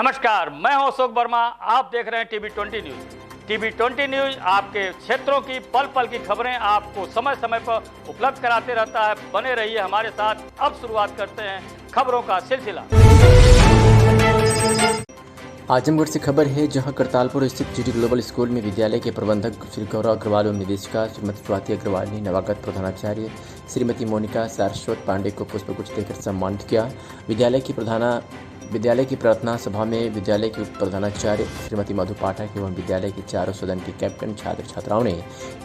नमस्कार, मैं हूं अशोक वर्मा। आप देख रहे हैं टीवी20 न्यूज। टीवी20 न्यूज आपके क्षेत्रों की पल पल की खबरें आपको समय समय पर उपलब्ध कराते रहता है। बने रहिए हमारे साथ। अब शुरुआत करते हैं खबरों का सिलसिला। आजमगढ़ से खबर है, जहां करतालपुर स्थित जीडी ग्लोबल स्कूल में विद्यालय के प्रबंधक श्री गौरव अग्रवाल एवं निदेशिका श्रीमती स्वाति अग्रवाल ने नवागत प्रधानाचार्य श्रीमती मोनिका सारस्वत पांडे को पुष्पगुच्छ देकर सम्मानित किया। विद्यालय की प्रार्थना सभा में विद्यालय के उप प्रधानाचार्य श्रीमती मधु पाठक एवं विद्यालय के चारों सदन के कैप्टन छात्र छात्राओं ने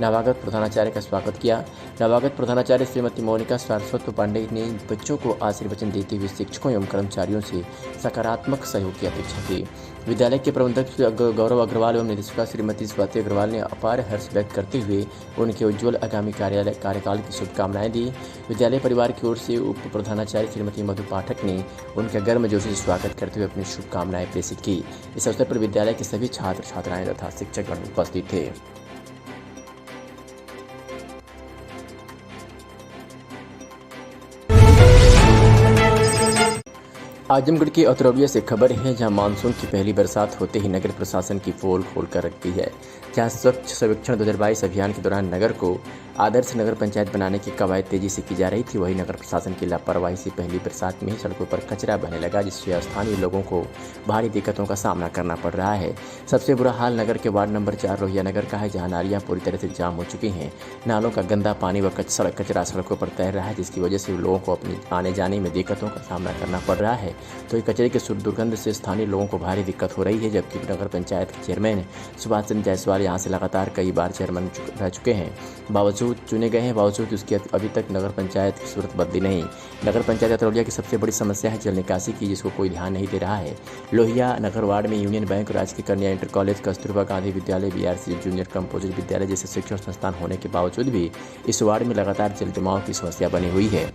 नवागत प्रधानाचार्य का स्वागत किया। नवागत प्रधानाचार्य श्रीमती मोनिका सारस्वत पांडे ने बच्चों को आशीर्वचन देते हुए शिक्षकों एवं कर्मचारियों से सकारात्मक सहयोग की अपेक्षा की। विद्यालय के प्रबंधक गौरव अग्रवाल एवं निदेशिका श्रीमती स्वाति अग्रवाल ने अपार हर्ष व्यक्त करते हुए उनके उज्ज्वल आगामी कार्यकाल की शुभकामनाएं दी। विद्यालय परिवार की ओर से उप प्रधानाचार्य श्रीमती मधु पाठक ने उनका गर्मजोशी से स्वागत करते हुए अपनी शुभकामनाएं प्रेषित की। इस अवसर पर विद्यालय के सभी छात्र छात्राएं तथा शिक्षकगण उपस्थित थे। आजमगढ़ के अतरौलिया से खबर है, जहां मानसून की पहली बरसात होते ही नगर प्रशासन की पोल खोलकर रख गई है। जहां स्वच्छ सर्वेक्षण 2022 अभियान के दौरान नगर को आदर्श नगर पंचायत बनाने की कवायद तेजी से की जा रही थी, वहीं नगर प्रशासन की लापरवाही से पहली बरसात में ही सड़कों पर कचरा बहने लगा, जिससे स्थानीय लोगों को भारी दिक्कतों का सामना करना पड़ रहा है। सबसे बुरा हाल नगर के वार्ड नंबर 4 लोहिया नगर का है, जहाँ नालियाँ पूरी तरह से जाम हो चुकी हैं। नालों का गंदा पानी व कचरा सड़कों पर तैर रहा है, जिसकी वजह से लोगों को अपनी आने जाने में दिक्कतों का सामना करना पड़ रहा है। तो कचरे के दुर्गंध से स्थानीय लोगों को भारी दिक्कत हो रही है, जबकि नगर पंचायत के चेयरमैन सुभाष चंद्र जायसवाल यहाँ से लगातार कई बार चेयरमैन रह चुके हैं, बावजूद चुने गए हैं, बावजूद उसकी अभी तक नगर पंचायत की सूरत बदली नहीं। नगर पंचायत अतरौलिया की सबसे बड़ी समस्या है जल निकासी की, जिसको कोई ध्यान नहीं दे रहा है। लोहिया नगर वार्ड में यूनियन बैंक, राजकीय कन्या इंटर कॉलेज, कस्तूरबा गांधी विद्यालय, बीआरसी जूनियर कंपोजिट विद्यालय जैसे शिक्षण संस्थान होने के बावजूद भी इस वार्ड में लगातार जल जमाव की समस्या बनी हुई है।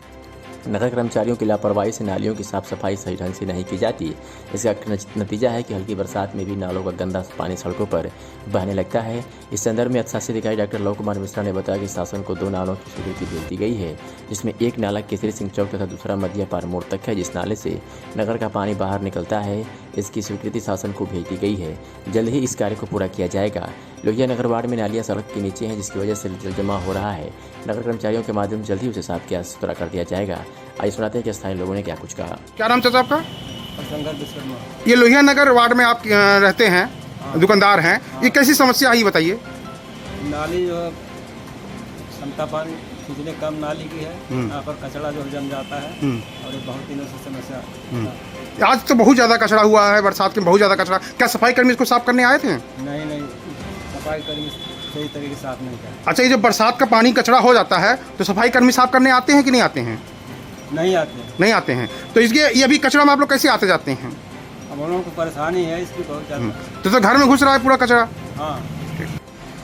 नगर कर्मचारियों की लापरवाही से नालियों की साफ सफाई सही ढंग से नहीं की जाती। इसका नतीजा है कि हल्की बरसात में भी नालों का गंदा पानी सड़कों पर बहने लगता है। इस संदर्भ में शासी अधिकारी डॉक्टर लव कुमार मिश्रा ने बताया कि शासन को 2 नालों की स्वीकृति भेज दी गई है, जिसमें एक नाला केसरी सिंह चौक तथा दूसरा मदिया पार मोड़ तक है, जिस नाले से नगर का पानी बाहर निकलता है। इसकी स्वीकृति शासन को भेज दी गई है। जल्द ही इस कार्य को पूरा किया जाएगा। लोहिया नगर वार्ड में नालियाँ सड़क के नीचे हैं, जिसकी वजह से जल जमा हो रहा है। नगर कर्मचारियों के माध्यम से जल्द ही उसे साफ किया सुथरा कर दिया जाएगा। आइए सुनाते हैं कि स्थानीय लोगों ने क्या कुछ कहा। क्या नाम चाचा आपका? ये लोहिया नगर वार्ड में आप रहते हैं, दुकानदार हैं। ये कैसी समस्या आई बताइए। नाली जो क्षमता पानी खींचने कम नाली की है, यहाँ पर कचरा जो जम जाता है और ये बहुत दिनों से समस्या। आज तो बहुत ज़्यादा कचरा हुआ है, बरसात में बहुत ज़्यादा कचरा। क्या सफाई कर्मी इसको साफ करने आए थे? नहीं, सफाई कर्मी सही तरीके से साफ नहीं करते। अच्छा, ये जब बरसात का पानी कचरा हो जाता है तो सफाई कर्मी साफ करने आते हैं कि नहीं आते हैं? नहीं आते हैं। तो इसके ये अभी कचरा में आप लोग कैसे आते जाते हैं? हम लोगों को परेशानी है इसकी बहुत ज़्यादा। तो घर में घुस रहा है पूरा कचरा। हाँ।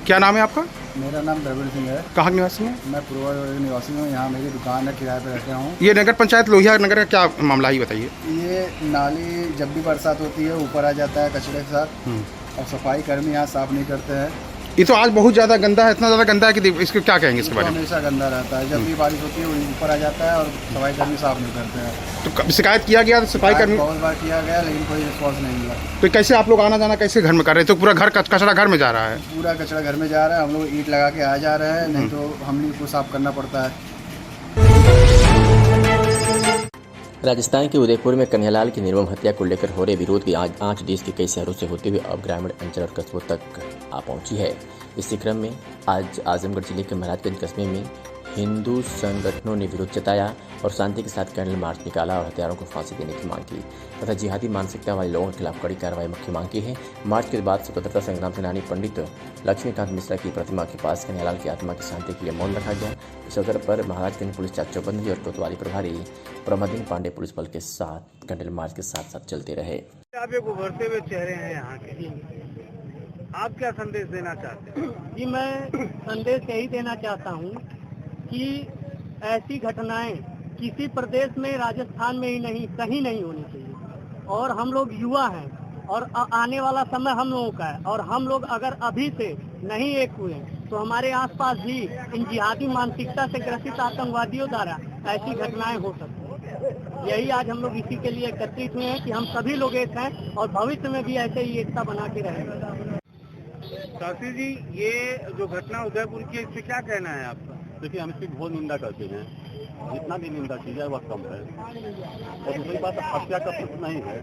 क्या नाम है आपका? मेरा नाम द्रविड़ सिंह है। कहाँ के निवासी हैं? मैं पूर्वा निवासी हूँ। यहाँ मेरी दुकान है, किराए पर रहता हूँ। ये नगर पंचायत लोहिया नगर का क्या मामला है बताइए। ये नाली जब भी बरसात होती है ऊपर आ जाता है कचरे के साथ, और सफाई कर्मी यहाँ साफ नहीं करते हैं। ये तो आज बहुत ज़्यादा गंदा है, इतना ज़्यादा गंदा है कि इसको क्या कहेंगे इसके बारे में? हमेशा गंदा रहता है, जब भी बारिश होती है वो ऊपर आ जाता है और सफाई कर्मी साफ नहीं करते हैं। तो शिकायत किया गया तो सफाई कर्मी बहुत बार किया गया, लेकिन कोई रिस्पॉन्स नहीं मिला। तो कैसे आप लोग आना जाना कैसे घर में कर रहे हैं? तो पूरा घर कचरा घर में जा रहा है। पूरा कचरा घर में जा रहा है। हम लोग ईंट लगा के आ जा रहे हैं, नहीं तो हम लोग को साफ करना पड़ता है। राजस्थान के उदयपुर में कन्हैयालाल की निर्मम हत्या को लेकर हो रहे विरोध की आज देश के कई शहरों से होते हुए अब ग्रामीण अंचल और कस्बों तक आ पहुंची है। इसी क्रम में आज आजमगढ़ जिले के महाराजगंज कस्बे में हिंदू संगठनों ने विरोध जताया और शांति के साथ कैंडल मार्च निकाला और हत्यारों को फांसी देने की मांग की तथा जिहादी मानसिकता वाले लोगों के खिलाफ कड़ी कार्रवाई की मांग की है। मार्च के बाद स्वतंत्रता संग्राम सेनानी पंडित लक्ष्मीकांत मिश्रा की प्रतिमा के पास कन्हैयालाल की आत्मा की शांति के लिए मौन रखा गया। इस अवसर पर महाराजगंज पुलिस चाक चौबंदी और कोतवाली प्रभारी प्रमोदिन पांडे पुलिस बल के साथ कैंडल मार्च के साथ साथ चलते रहे। आप एक उभरते हुए चेहरे हैं यहाँ के, आप क्या संदेश देना चाहते हैं? जी, मैं संदेश यही देना चाहता हूँ कि ऐसी घटनाएं किसी प्रदेश में, राजस्थान में ही नहीं, कहीं नहीं होनी चाहिए। और हम लोग युवा हैं और आने वाला समय हम लोगों का है, और हम लोग अगर अभी से नहीं एक हुए तो हमारे आसपास भी इन जिहादी मानसिकता से ग्रसित आतंकवादियों द्वारा ऐसी घटनाएं हो सकती हैं। यही आज हम लोग इसी के लिए एकत्रित हुए हैं कि हम सभी लोग एक हैं और भविष्य में भी ऐसे ही एकता बना के रहेंगे। शास्त्री जी, ये जो घटना उदयपुर की, इस पे क्या कहना है आपका? देखिए, हम इसकी घोर निंदा करते हैं। जितना भी निंदा की जाए वह कम है। और दूसरी बात, हत्या का प्रश्न नहीं है।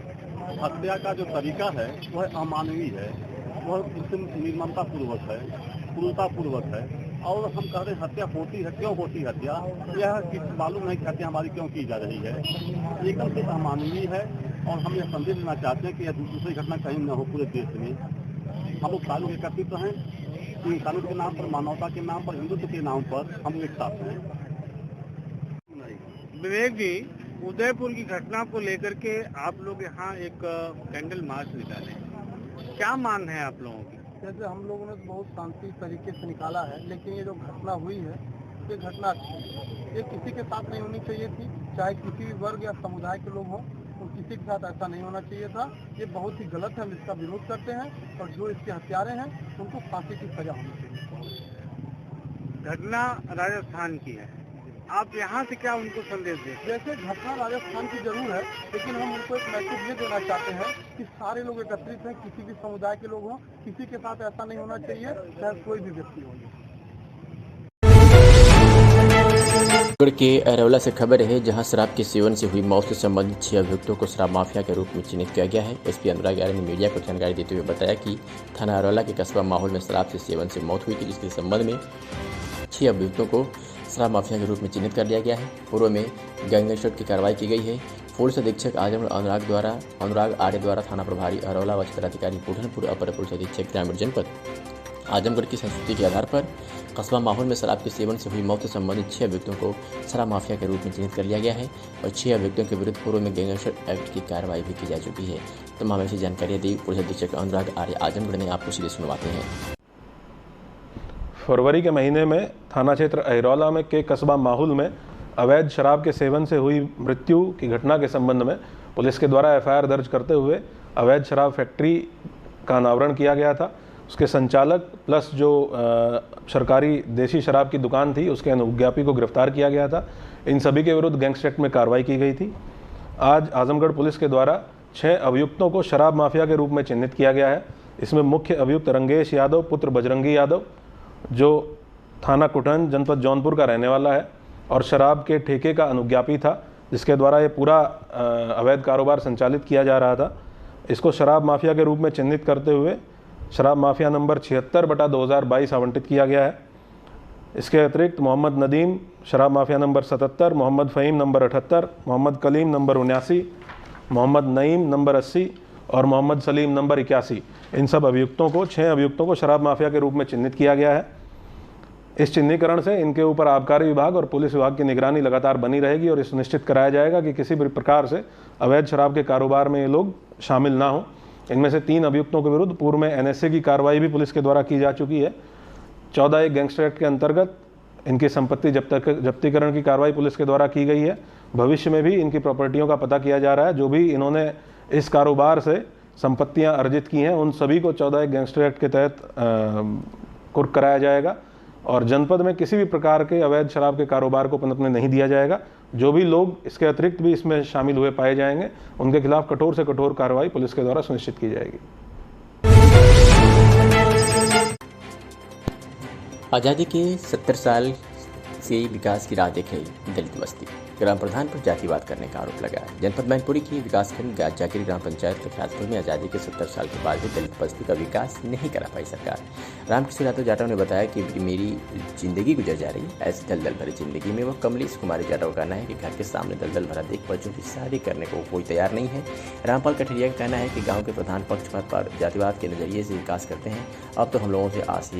हत्या का जो तरीका है वह अमानवीय है, वह बिल्कुल निर्ममतापूर्वक है, क्रूरतापूर्वक है। और हम कह रहे हैं हत्या होती है, क्यों होती है हत्या, यह मालूम नहीं कि हत्या हमारी क्यों की जा रही है। एकदम से अमानवीय है। और हम यह संदेश देना चाहते हैं कि यह दूसरी घटना कहीं न हो पूरे देश में। हम लोग सालों के एकत्रित हैं, इंसानियत के नाम पर, मानवता के नाम पर, हिंदुत्व के नाम पर हम एक साथ हैं। विवेक जी, उदयपुर की घटना को लेकर के आप लोग यहाँ एक कैंडल मार्च निकाले, क्या मान है आप लोगों की? जैसे हम लोगों ने तो बहुत शांति तरीके से निकाला है, लेकिन ये जो घटना हुई है ये घटना ये किसी के साथ नहीं होनी चाहिए थी, चाहे किसी भी वर्ग या समुदाय के लोग हों, तो किसी के साथ ऐसा नहीं होना चाहिए था। ये बहुत ही गलत है, हम इसका विरोध करते हैं और जो इसके हत्यारे हैं उनको फांसी की सजा होनी चाहिए। घटना राजस्थान की है, आप यहाँ से क्या उनको संदेश देते? जैसे घटना राजस्थान की जरूर है, लेकिन हम उनको एक मैसेज ये देना चाहते हैं कि सारे लोग एकत्रित हैं, किसी भी समुदाय के लोग हों, किसी के साथ ऐसा नहीं होना चाहिए, चाहे कोई भी व्यक्ति हो। छत्तीसगढ़ के अरौला से खबर है, जहां शराब के सेवन से हुई मौत से संबंधित 6 अभियुक्तों को शराब माफिया के रूप में चिन्हित किया गया है। एसपी अनुराग आर्य ने मीडिया को जानकारी देते हुए बताया कि थाना अरौला के कस्बा माहौल में शराब से सेवन से मौत हुई थी, जिसके संबंध में 6 अभियुक्तों को शराब माफिया के रूप में चिन्हित कर लिया गया है। पूर्व में गैंगस्टर की कार्रवाई की गई है। पुलिस अधीक्षक आजमगढ़ अनुराग आर्य द्वारा थाना प्रभारी अरौला व क्षेत्राधिकारी बुढ़नपुर, अपर पुलिस अधीक्षक ग्रामीण जनपद आजमगढ़ की संस्कृति के आधार पर कस्बा माहौल में शराब के सेवन से हुई मौत से संबंधित 6 अभियुक्तों को शराब माफिया के रूप में चिन्हित कर लिया गया है और 6 अभियुक्तों के विरुद्ध पूर्व में गैंगस्टर एक्ट की कार्रवाई भी की जा चुकी है। तमाम ऐसी जानकारी दी पुलिस अधीक्षक अनुराग आर्य आजमगढ़ ने, आपको सीधे सुनवाते हैं। फरवरी के महीने में थाना क्षेत्र अरौला में के कस्बा माहौल में अवैध शराब के सेवन से हुई मृत्यु की घटना के संबंध में पुलिस के द्वारा FIR दर्ज करते हुए अवैध शराब फैक्ट्री का अनावरण किया गया था। उसके संचालक प्लस जो सरकारी देसी शराब की दुकान थी उसके अनुज्ञापी को गिरफ्तार किया गया था। इन सभी के विरुद्ध गैंगस्टर एक्ट में कार्रवाई की गई थी। आज आजमगढ़ पुलिस के द्वारा 6 अभियुक्तों को शराब माफिया के रूप में चिन्हित किया गया है। इसमें मुख्य अभियुक्त रंगेश यादव पुत्र बजरंगी यादव, जो थाना कुटन जनपद जौनपुर का रहने वाला है और शराब के ठेके का अनुज्ञापी था, जिसके द्वारा ये पूरा अवैध कारोबार संचालित किया जा रहा था। इसको शराब माफिया के रूप में चिन्हित करते हुए शराब माफिया नंबर 76/2022 आवंटित किया गया है। इसके अतिरिक्त मोहम्मद नदीम शराब mafia number 77, Mohammad Faheem number 78, Mohammad Kaleem number 79, Mohammad Naeem number 80 और मोहम्मद सलीम नंबर 81, इन सब अभियुक्तों को 6 अभियुक्तों को शराब माफिया के रूप में चिन्हित किया गया है। इस चिन्हीकरण से इनके ऊपर आबकारी विभाग और पुलिस विभाग की निगरानी लगातार बनी रहेगी और ये सुनिश्चित कराया जाएगा कि किसी भी प्रकार से अवैध शराब के कारोबार में ये लोग शामिल ना हों। इनमें से 3 अभियुक्तों के विरुद्ध पूर्व में NSA की कार्रवाई भी पुलिस के द्वारा की जा चुकी है। 14 गैंगस्टर एक्ट के अंतर्गत इनकी संपत्ति जब्तीकरण की कार्रवाई पुलिस के द्वारा की गई है। भविष्य में भी इनकी प्रॉपर्टियों का पता किया जा रहा है। जो भी इन्होंने इस कारोबार से संपत्तियां अर्जित की हैं उन सभी को 14 गैंगस्टर एक्ट के तहत कुर्क कराया जाएगा और जनपद में किसी भी प्रकार के अवैध शराब के कारोबार को पनपने नहीं दिया जाएगा। जो भी लोग इसके अतिरिक्त भी इसमें शामिल हुए पाए जाएंगे उनके खिलाफ कठोर से कठोर कार्रवाई पुलिस के द्वारा सुनिश्चित की जाएगी। आज़ादी के 70 साल से विकास की राह देख रही दलित बस्ती, ग्राम प्रधान पर जातिवाद करने का आरोप लगा है। जनपद मैनपुरी की विकासखंड जाकिर ग्राम पंचायत लखराजपुर में आज़ादी के 70 साल के बाद भी दलित बस्ती का विकास नहीं करा पाई सरकार। रामकिशोर यादव जाटव ने बताया कि मेरी जिंदगी गुजर जा रही है ऐसी दलदल भरी जिंदगी में। वह कमलेश कुमारी जाटव का कहना है कि घर के सामने दलदल भरा देख बच्चों की शादी करने को कोई तैयार नहीं है। रामपाल कठरिया का कहना है कि गाँव के प्रधान पक्ष पर जातिवाद के नजरिए से विकास करते हैं। अब तो हम लोगों से आस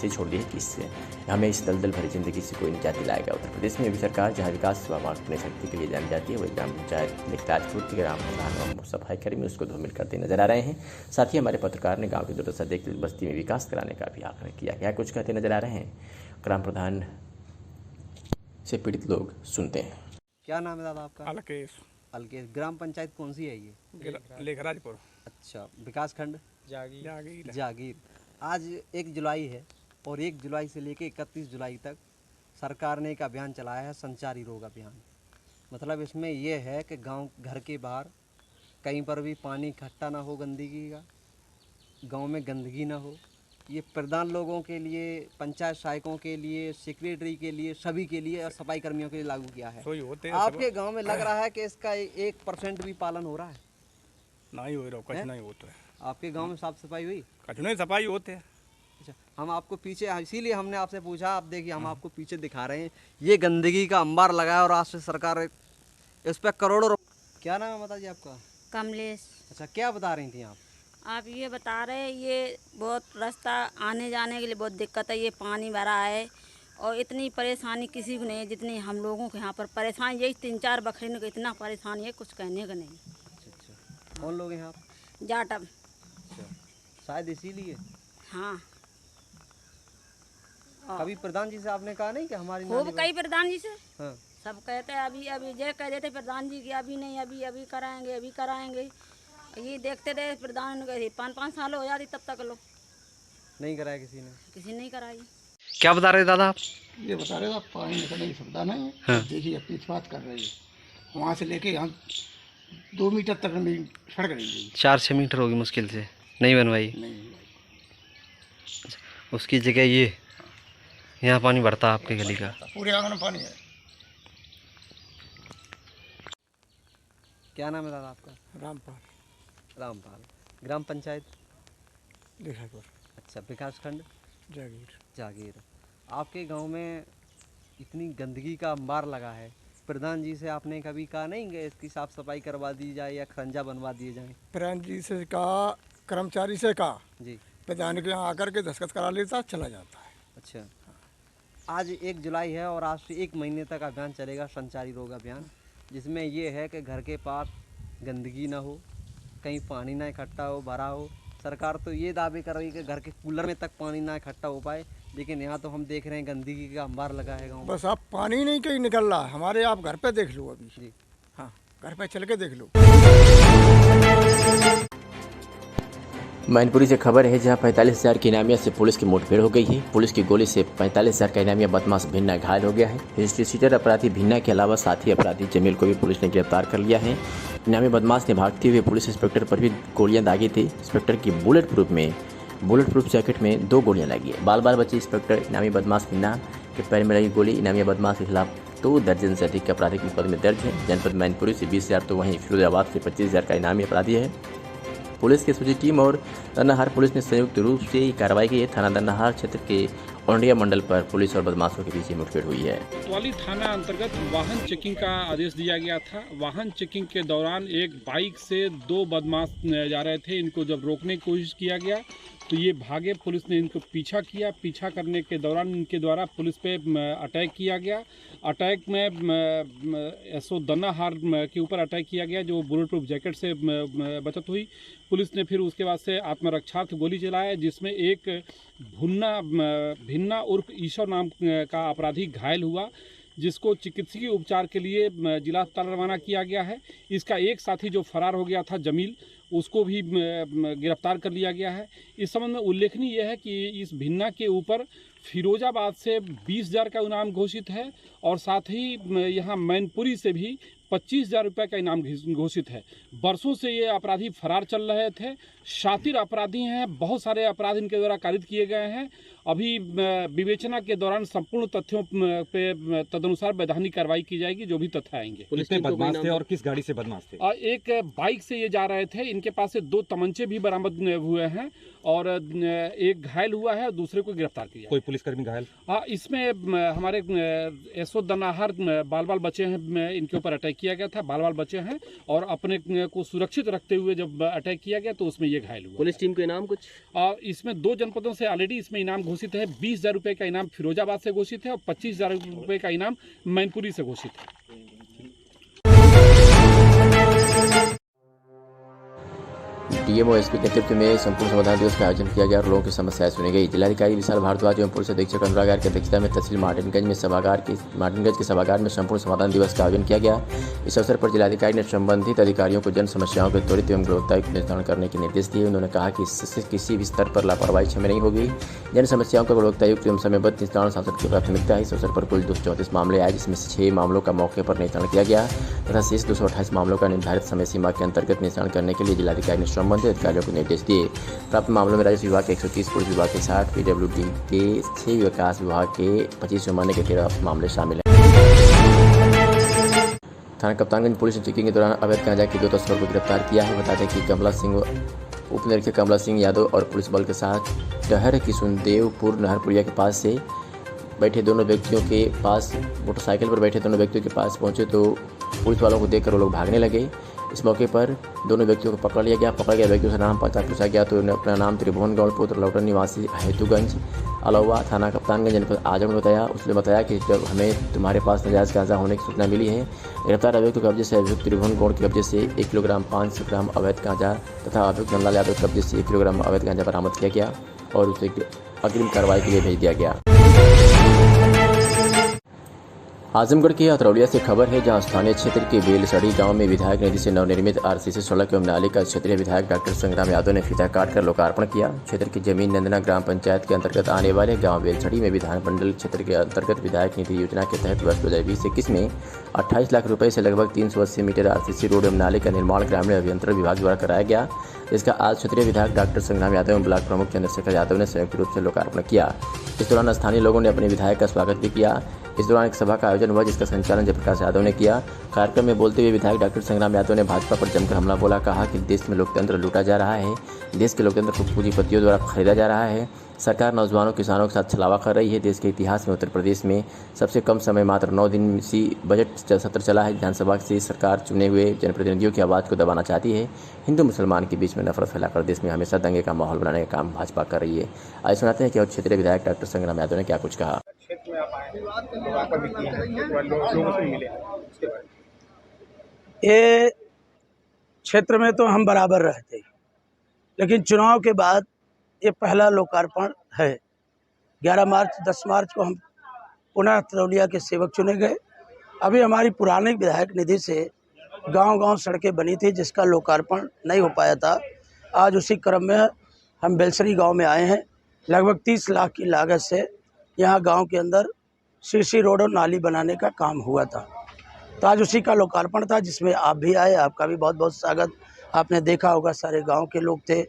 ही छोड़ दी है कि इससे हमें इस दलदल भरी जिंदगी से कोई निजात दिलाएगा। उत्तर प्रदेश में भी सरकार जहाँ विकास अपनी शक्ति के लिए जानी जाती है वही ग्राम पंचायत लखराजपुर के ग्राम प्रधान व सफाई कर्मी उसको धूमिल करते नजर आ रहे हैं। साथ ही हमारे पत्रकार ने गांव की दुर्दशा देख बस्ती में विकास कराने का भी आग्रह किया। क्या कुछ कहते नजर आ रहे हैं ग्राम प्रधान से पीड़ित लोग, सुनते हैं। क्या नाम है दादा आपका? अलकेश। ग्राम पंचायत कौन सी है ये? लखराजपुर। अच्छा, विकास खंड जागीर। आज 1 जुलाई है और 1 जुलाई से लेकर 31 जुलाई तक सरकार ने एक अभियान चलाया है, संचारी रोग अभियान। मतलब इसमें ये है कि गांव घर के बाहर कहीं पर भी पानी इकट्ठा ना हो गंदगी का, गांव में गंदगी ना हो। ये प्रधान लोगों के लिए, पंचायत सहायकों के लिए, सेक्रेटरी के लिए, सभी के लिए और सफाई कर्मियों के लिए लागू किया है। आपके गांव में लग रहा है कि इसका 1% भी पालन हो रहा है? नहीं हो रहा, कुछ नहीं होता है। आपके गांव में साफ सफाई हुई? कुछ नहीं, सफाई होते है। अच्छा, हम आपको पीछे, इसीलिए हमने आपसे पूछा। आप देखिए, हम आपको पीछे दिखा रहे हैं, ये गंदगी का अंबार लगा है और आज से सरकार इस पर करोड़ों। क्या नाम है माता जी आपका? कमलेश। अच्छा, क्या बता रही थी आप ये बता रहे हैं, ये बहुत रास्ता आने जाने के लिए बहुत दिक्कत है। ये पानी भरा है और इतनी परेशानी किसी को नहीं है जितनी हम लोगों के यहाँ पर परेशानी। यही 3-4 बकरीन को इतना परेशानी है, कुछ कहने का नहीं। अच्छा, कौन लोग हैं आप? जाटव। अच्छा, शायद इसीलिए। हाँ। कभी प्रधान जी से आपने कहा नहीं कि हमारी खूब कई प्रधान जी से। हाँ। सब कहते हैं अभी ये कह देते प्रधान जी की अभी नहीं, अभी कराएंगे, अभी कराएंगे। ये देखते रहे प्रधान, 5-5 साल हो जाती तब तक लोग नहीं कराया, किसी नहीं कराई। क्या बता रहे दादा आप? ये बता रहे थे पानी निकलने की सुविधा नहीं है। हाँ। देखिए अपनी बात कर रही है, वहाँ से लेके यहाँ 2 मीटर तक मेरी सड़क रही है। 4-6 मीटर होगी मुश्किल से, नहीं बनवाई। उसकी जगह ये यहाँ पानी भरता आपके गली का? पूरे आंगन में पानी है। क्या नाम है दादा आपका? रामपाल। ग्राम पंचायत देखापुर। अच्छा, विकास खंड जागीर। आपके गांव में इतनी गंदगी का अंबार लगा है, प्रधान जी से आपने कभी कहा नहीं कि इसकी साफ सफाई करवा दी जाए या खरंजा बनवा दिए जाए? प्रधान जी से कहा, कर्मचारी से कहा जी, प्रधान के यहाँ आकर के दस्तखत करा लेता, चला जाता है। अच्छा, आज 1 जुलाई है और आज से 1 महीने तक अभियान चलेगा, संचारी रोग अभियान, जिसमें ये है कि घर के पास गंदगी ना हो, कहीं पानी ना इकट्ठा हो, भरा हो। सरकार तो ये दावे कर रही है कि घर के कूलर में तक पानी ना इकट्ठा हो पाए, लेकिन यहाँ तो हम देख रहे हैं गंदगी का अंबार लगा है गाँव। बस आप पानी नहीं कहीं निकल रहा, हमारे आप घर पे देख लो अभी जी। हाँ, घर पे चल के देख लो। मैनपुरी से खबर है, जहां 45,000 के इनामिया से पुलिस की मुठभेड़ हो गई है। पुलिस की गोली से 45,000 का इनामिया बदमाश भिन्ना घायल हो गया है। हिस्ट्री सीटर अपराधी भिन्ना के अलावा साथी अपराधी जमील को भी पुलिस ने गिरफ्तार कर लिया है। इनामी बदमाश ने भागते हुए पुलिस इंस्पेक्टर पर भी गोलियां दागी थी। इंस्पेक्टर की बुलेट प्रूफ जैकेट में 2 गोलियां लगी है। बाल बाल बचे इंस्पेक्टर। इनामी बदमाश भिन्ना के पैर में लगी गोली। इनामी बदमाश के खिलाफ 2 दर्जन से अधिक आपराधिक मुकदमे दर्ज है। जनपद मैनपुरी से 20,000 तो वहीं फिरोजाबाद से 25,000 का इनामी अपराधी है। पुलिस की सूची टीम और दन्नाहार पुलिस ने संयुक्त रूप से कार्रवाई की है। थाना दन्नाहार क्षेत्र के औंडिया मंडल पर पुलिस और बदमाशों के बीच मुठभेड़ हुई है। कोतवाली थाना अंतर्गत वाहन चेकिंग का आदेश दिया गया था। वाहन चेकिंग के दौरान एक बाइक से 2 बदमाश जा रहे थे। इनको जब रोकने की कोशिश किया गया तो ये भागे। पुलिस ने इनको पीछा किया। पीछा करने के दौरान इनके द्वारा पुलिस पे अटैक किया गया। अटैक में एसओ दन्नाहार के ऊपर अटैक किया गया, जो बुलेट प्रूफ जैकेट से बचत हुई। पुलिस ने फिर उसके बाद से आत्मरक्षार्थ गोली चलाया, जिसमें एक भिन्ना उर्फ ईश्वर नाम का अपराधी घायल हुआ, जिसको चिकित्सकीय उपचार के लिए जिला अस्पताल रवाना किया गया है। इसका एक साथी जो फरार हो गया था जमील, उसको भी गिरफ्तार कर लिया गया है। इस संबंध में उल्लेखनीय यह है कि इस भिन्ना के ऊपर फिरोजाबाद से 20,000 का इनाम घोषित है और साथ ही यहाँ मैनपुरी से भी 25,000 रुपये का इनाम घोषित है। बरसों से ये अपराधी फरार चल रहे थे। शातिर अपराधी हैं। बहुत सारे अपराध इनके द्वारा कारित किए गए हैं। अभी विवेचना के दौरान संपूर्ण तथ्यों पे तदनुसार वैधानिक कार्रवाई की जाएगी, जो भी तथ्य आएंगे। पुलिस ने बदमाश थे और किस गाड़ी से बदमाश थे? एक बाइक से ये जा रहे थे। इनके पास से 2 तमंचे भी बरामद हुए हैं और एक घायल हुआ है, दूसरे को गिरफ्तार किया। कोई पुलिसकर्मी घायल? हाँ, इसमें हमारे एसओ दन्नाहार बाल बाल बचे हैं, इनके ऊपर अटैक किया गया था। बाल बाल बचे हैं और अपने को सुरक्षित रखते हुए जब अटैक किया गया तो उसमें ये घायल हुआ। पुलिस टीम को इनाम कुछ? इसमें 2 जनपदों से ऑलरेडी इसमें इनाम घोषित है। 20,000 रुपये का इनाम फिरोजाबाद से घोषित है और 25,000 रुपये का इनाम मैनपुरी से घोषित है। डीएमओ एसपी के नेतृत्व में संपूर्ण समाधान दिवस का आयोजन किया गया और लोगों की समस्याएं सुनी गई। जिलाधिकारी विशाल भारद्वाज एवं पुलिस अधीक्षक अनुराग आर की अध्यक्षता में तहसील मार्टिनगंज के सभागार में संपूर्ण समाधान दिवस का आयोजन किया गया। इस अवसर पर जिलाधिकारी ने संबंधित अधिकारियों को जन समस्याओं के त्वरित एवं गुणवत्तायुक्त निस्तारण करने के निर्देश दिए। उन्होंने कहा कि इससे किसी भी स्तर पर लापरवाही क्षम्य नहीं होगी। जन समस्याओं का गुणवत्तायुक्त एवं समयबद्ध निस्तारण शासन की प्राथमिकता है। इस अवसर पर कुल 234 मामले आए, जिसमें से 6 मामलों का मौके पर निस्तारण किया गया तथा शेष 228 मामलों का निर्धारित समय सीमा के अंतर्गत निस्तारण करने के लिए जिलाधिकारी ने संबंधित अधिकारियों को निर्देश दिए। प्राप्त मामलों में राजस्व विभाग के 130, पुलिस विभाग के 60, पीडब्ल्यूडी के 6, विकास विभाग के 25 महीने के 13 मामले शामिल हैं। थाना कप्तानगंज पुलिस ने चेकिंग के दौरान अवैध गांजा के 2 तस्करों को गिरफ्तार किया है। बता दें कि कमला सिंह उप निरीक्षक कमला सिंह यादव और पुलिस बल के साथ डहर किशुनदेवपुर नहरपुरिया के पास से बैठे दोनों व्यक्तियों के पास मोटरसाइकिल पर बैठे दोनों व्यक्तियों के पास पहुंचे तो पुलिस वालों को देखकर वो लोग भागने लगे। इस मौके पर दोनों व्यक्तियों को पकड़ लिया गया। पकड़ गया व्यक्तियों से नाम पता पूछा गया तो उन्होंने अपना नाम त्रिभुवन गौड़ पुत्र लौटन निवासी हेतुगंज अलावा थाना कप्तानगंज जनपद आजमगढ़ बताया। उसने बताया कि जब हमें तुम्हारे पास नाजायज़ गांजा होने की सूचना मिली है। गिरफ्तार अभियुक्त के कब्जे से अभियुक्त त्रिभुवन गौड़ के कब्जे से 1 किलोग्राम 500 ग्राम अवैध गांजा तथा अभियुक्त नंदलाल यादव के कब्जे से 1 किलोग्राम अवैध गांजा बरामद किया गया और उसे अग्रिम कार्रवाई के लिए भेज दिया गया। आजमगढ़ के अतरौलिया से खबर है, जहां स्थानीय क्षेत्र के बेलसड़ी गांव में विधायक निधि से नवनिर्मित आरसीसी सड़क एवं नाली का क्षेत्रीय विधायक डॉक्टर संग्राम यादव ने फीता काटकर लोकार्पण किया। क्षेत्र की जमीन नंदना ग्राम पंचायत के अंतर्गत आने वाले गांव बेलसड़ी में विधानमंडल क्षेत्र के अंतर्गत विधायक निधि योजना के तहत वर्ष 2020-21 में 28 लाख रुपए से लगभग 380 मीटर आरसीसी रोड एवं नाली का निर्माण ग्रामीण अभियंत्रण विभाग द्वारा कराया गया। इसका आज क्षेत्रीय विधायक डॉक्टर संग्राम यादव एवं ब्लॉक प्रमुख चंद्रशेखर यादव ने संयुक्त रूप से लोकार्पण किया। इस दौरान स्थानीय लोगों ने अपने विधायक का स्वागत भी किया। इस दौरान एक सभा का आयोजन हुआ, जिसका संचालन जयप्रकाश यादव ने किया। कार्यक्रम में बोलते हुए विधायक डॉक्टर संग्राम यादव ने भाजपा पर जमकर हमला बोला। कहा कि देश में लोकतंत्र लूटा जा रहा है, देश के लोकतंत्र को पूंजीपतियों द्वारा खरीदा जा रहा है। सरकार नौजवानों किसानों के साथ छलावा कर रही है। देश के इतिहास में उत्तर प्रदेश में सबसे कम समय मात्र 9 दिन सी बजट सत्र चला है। विधानसभा से सरकार चुने हुए जनप्रतिनिधियों की आवाज़ को दबाना चाहती है। हिंदू मुसलमान के बीच में नफरत फैलाकर देश में हमेशा दंगे का माहौल बनाने का काम भाजपा कर रही है। आज सुनाते हैं कि और क्षेत्रीय विधायक डॉक्टर संग्राम यादव ने क्या कुछ कहा। ये क्षेत्र में तो हम बराबर रहते हैं, लेकिन चुनाव के बाद ये पहला लोकार्पण है। 11 मार्च 10 मार्च को हम पुनः अतरौलिया के सेवक चुने गए। अभी हमारी पुरानी विधायक निधि से गांव-गांव सड़कें बनी थी, जिसका लोकार्पण नहीं हो पाया था। आज उसी क्रम में हम बेलसरी गांव में आए हैं। लगभग 30 लाख की लागत से यहाँ गांव के अंदर सीसी रोड और नाली बनाने का काम हुआ था। तो आज उसी का लोकार्पण था, जिसमें आप भी आए। आपका भी बहुत बहुत स्वागत। आपने देखा होगा सारे गांव के लोग थे,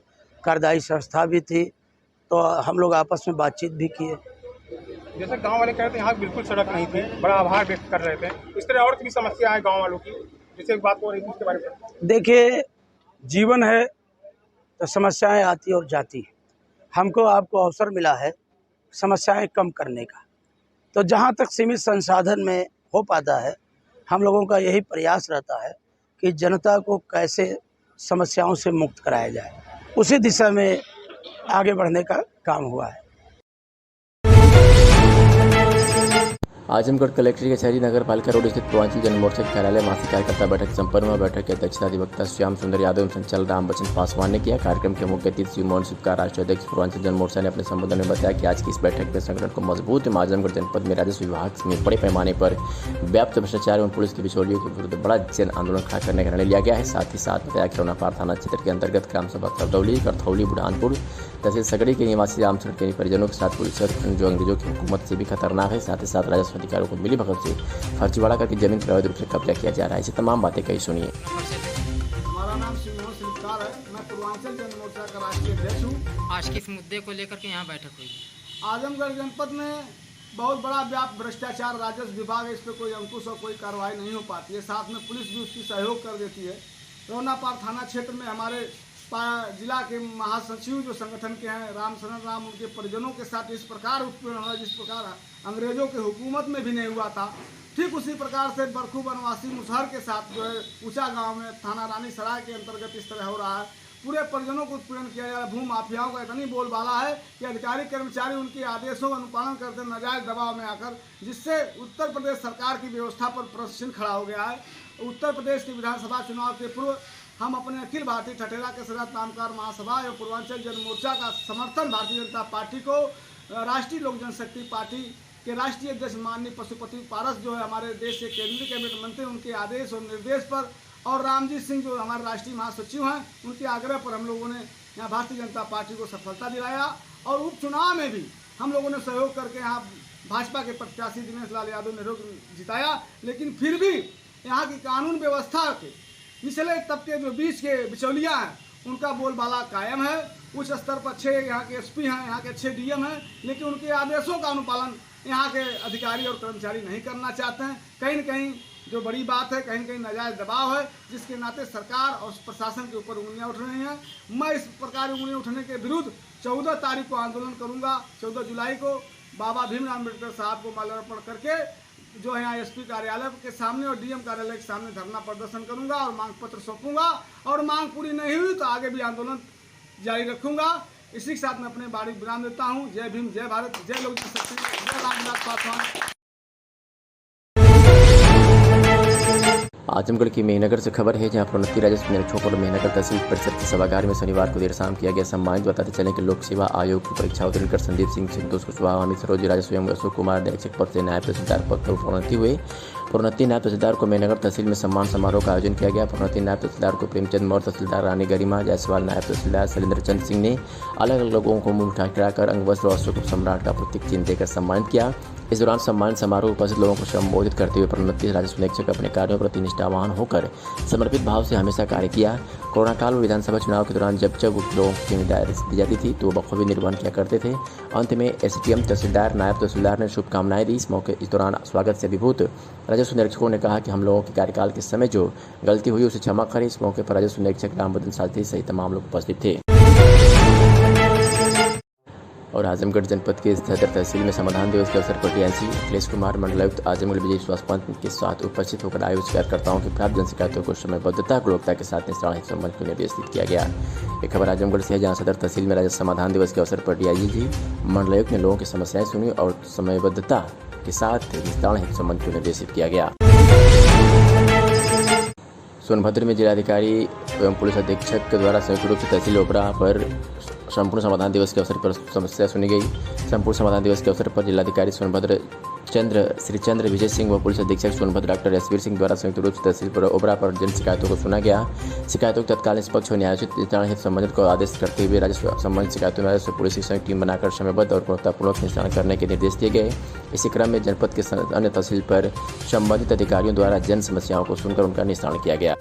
कार्यदायी संस्था भी थी, तो हम लोग आपस में बातचीत भी किए। जैसे गांव वाले कहते हैं यहाँ बिल्कुल सड़क नहीं थी, बड़ा आभार व्यक्त कर रहे थे। इस तरह और भी समस्या है गांव वालों की, जैसे बात हो रही थी उसके बारे में। देखिए, जीवन है तो समस्याएं आती और जाती। हमको आपको अवसर मिला है समस्याएं कम करने का, तो जहाँ तक सीमित संसाधन में हो पाता है, हम लोगों का यही प्रयास रहता है कि जनता को कैसे समस्याओं से मुक्त कराया जाए। उसी दिशा में आगे बढ़ने का काम हुआ है। आजमगढ़ कलेक्ट्रेट कचहरी नगर पालिका रोड स्थित पूर्वांचल जन मोर्चा कार्यालय मासिक कार्यकर्ता बैठक संपन्न हुआ। बैठक की अध्यक्षता अधिवक्ता श्याम सुंदर यादव एवं संचालक राम बच्चन पासवान ने किया। कार्यक्रम के मुख्य अतिथि श्री मोहन शिवकार राष्ट्रीय अध्यक्ष पूर्वांचल जन मोर्चा ने अपने संबोधन में बताया कि आज की इस बैठक में संगठन को मजबूत एवं आजमगढ़ जनपद में राजस्व विभाग में बड़े पैमाने पर व्याप्त भ्रष्टाचार एवं पुलिस की बिचौलियों के विरुद्ध बड़ा जन आंदोलन खड़ा करने का निर्णय लिया गया है। साथ ही साथ बताया कि रौनापार थाना क्षेत्र के अंतर्गत ग्राम सभा सरदौली, करथौली, बुढ़ानपुर तहसील सगड़ी के निवासी रामचंद्र के परिजनों के साथ पुलिस जो अंग्रेजों की हुकूमत से भी खतरनाक है। साथ ही साथ राजस्व अधिकारियों को मिली भगत से फर्जीवाड़ा करके जमीन पर अवैध रूप से कब्जा किया जा रहा है। इसे तमाम बातें कही सुनिए। हमारा नाम श्री मोहन शिवकार है, मैं पूर्वांचल जन मोर्चा का राष्ट्रीय अध्यक्ष हूँ। आज किस मुद्दे को लेकर के यहाँ बैठक हुई? आजमगढ़ जनपद में बहुत बड़ा व्याप्त भ्रष्टाचार, राजस्व विभाग इस पर कोई अंकुश और कोई कार्रवाई नहीं हो पाती है। साथ में पुलिस भी उसकी सहयोग कर देती है। रौनापार थाना क्षेत्र में हमारे जिला के महासचिव जो संगठन के हैं रामशरण राम, उनके परिजनों के साथ इस प्रकार उत्पीड़न हुआ जिस प्रकार अंग्रेजों के हुकूमत में भी नहीं हुआ था। ठीक उसी प्रकार से बरखू बनवासी मुसहर के साथ जो है ऊंचा गांव में थाना रानी सराय के अंतर्गत इस तरह हो रहा है। पूरे परिजनों को उत्पीड़न किया जा रहा है। भू माफियाओं का इतनी बोलबाला है कि अधिकारी कर्मचारी उनके आदेशों का अनुपालन करते नाजायज दबाव में आकर, जिससे उत्तर प्रदेश सरकार की व्यवस्था पर प्रश्न खड़ा हो गया है। उत्तर प्रदेश के विधानसभा चुनाव के पूर्व हम अपने अखिल भारतीय ठठेरा कसरत नामकार महासभा एवं पूर्वांचल जन मोर्चा का समर्थन भारतीय जनता पार्टी को, राष्ट्रीय लोक जनशक्ति पार्टी के राष्ट्रीय अध्यक्ष माननीय पशुपति पारस जो है हमारे देश के केंद्रीय कैबिनेट मंत्री, उनके आदेश और निर्देश पर, और रामजीत सिंह जो हमारे राष्ट्रीय महासचिव हैं, उनके आग्रह पर हम लोगों ने यहाँ भारतीय जनता पार्टी को सफलता दिलाया। और उपचुनाव में भी हम लोगों ने सहयोग करके यहाँ भाजपा के प्रत्याशी दिनेश लाल यादव ने जिताया। लेकिन फिर भी यहाँ की कानून व्यवस्था के निचले तबके जो बीच के बिचौलिया हैं, उनका बोलबाला कायम है। उच्च स्तर पर 6 यहाँ के एसपी हैं, यहाँ के 6 डीएम हैं, लेकिन उनके आदेशों का अनुपालन यहाँ के अधिकारी और कर्मचारी नहीं करना चाहते हैं। कहीं न कहीं जो बड़ी बात है, कहीं न कहीं नाजायज दबाव है, जिसके नाते सरकार और प्रशासन के ऊपर उंगलियां उठ रही हैं। मैं इस प्रकार उंगलियां उठने के विरुद्ध 14 तारीख को आंदोलन करूंगा। 14 जुलाई को बाबा भीमराव अम्बेडकर साहब को माल्यार्पण करके जो है यहाँ एसपी कार्यालय के सामने और डीएम कार्यालय के सामने धरना प्रदर्शन करूंगा और मांग पत्र सौंपूंगा। और मांग पूरी नहीं हुई तो आगे भी आंदोलन जारी रखूंगा। इसी के साथ मैं अपने बारी विराम देता हूँ। जय भीम, जय भारत, जय लोक जनशक्ति, जय रामविलास पासवान। आजमगढ़ की मेहनगर से खबर है, जहां प्रोन्नति राजस्व निरीक्षकों और मेहनगर तहसील परिषद के सभागार में शनिवार को देर शाम किया गया सम्मानित। बताते चलें कि लोक सेवा आयोग की परीक्षा उत्तीर्ण कर संदीप सिंह, संतोष कुशवाहा, अमित सरोज, राजस्व एवं अशोक कुमार निरीक्षक पद से नायब तहसीलदार पद पर प्रोन्नति हुए। प्रोन्नति नायब तहसीलदार को मेहनगर तहसील में सम्मान समारोह का आयोजन किया गया। प्रोन्नति नायब तहसीलदार को प्रेमचंद मौर्य, तहसीलदार रानी गरिमा जायसवाल, नायब तहसीलदार शैलेंद्र चंद्र सिंह ने अलग अलग लोगों को मुंह ठाकर अंग वस्त्र और अशोक सम्राट का प्रतीक चिन्ह देकर सम्मानित किया। इस दौरान सम्मान समारोह उपस्थित लोगों को संबोधित करते हुए प्रोन्नति राजस्व निरीक्षक अपने कार्यों प्रति निष्ठावान होकर समर्पित भाव से हमेशा कार्य किया। कोरोना काल में विधानसभा चुनाव के दौरान जब लोगों को जिम्मेदारी दी जाती थी तो वो बखूबी निर्वहन किया करते थे। अंत में एसडीएम, तहसीलदार, नायब तहसीलदार ने शुभकामनाएं दी। इस दौरान स्वागत से अभिभूत राजस्व निरीक्षकों ने कहा कि हम लोगों के कार्यकाल के समय जो गलती हुई उसे क्षमा करें। इस मौके पर राजस्व निरीक्षक रामबदन शास्त्री सहित तमाम लोग उपस्थित थे। और आजमगढ़ जनपद के सदर तहसील में समाधान दिवस के अवसर पर डीआईजी अखिलेश कुमार, मंडलायुक्त आजमगढ़ विजय विश्वास पंत के साथ उपस्थित होकर आयोग शिकायतकर्ताओं की प्राप्त जन शिकायतों को समयबद्धता गुणवत्ता के साथ निस्तारण के संबंध में निर्देश किया गया। एक खबर आजमगढ़ से है, जहां सदर तहसील में राज्य समाधान दिवस के अवसर पर डीआईजी मंडलायुक्त ने लोगों की समस्याएं सुनी और समयबद्धता के साथ निस्तारण के संबंध में निर्देशित किया गया। सोनभद्र में जिलाधिकारी एवं पुलिस अधीक्षक के द्वारा संयुक्त रूप से तहसील ओबरा पर संपूर्ण समाधान दिवस के अवसर पर समस्या सुनी गई। संपूर्ण समाधान दिवस के अवसर पर जिलाधिकारी सोनभद्र श्री चंद्र विजय सिंह व पुलिस अधीक्षक सोनभद्र डॉक्टर एसवीर सिंह द्वारा संयुक्त रूप से तहसील पर ओबरा पर जन शिकायतों को सुना गया। शिकायतों के तत्काल निष्पक्ष और न्यायोचित निस्तारण हेतु संबंधित को आदेश करते हुए राजस्व संबंधित शिकायतों में राजस्व पुलिस की संयुक्त टीम बनाकर समयबद्ध और गुणवत्तापूर्वक निस्तारण करने के निर्देश दिए गए। इसी क्रम में जनपद के अन्य तहसील पर संबंधित अधिकारियों द्वारा जन समस्याओं को सुनकर उनका निस्तारण किया गया।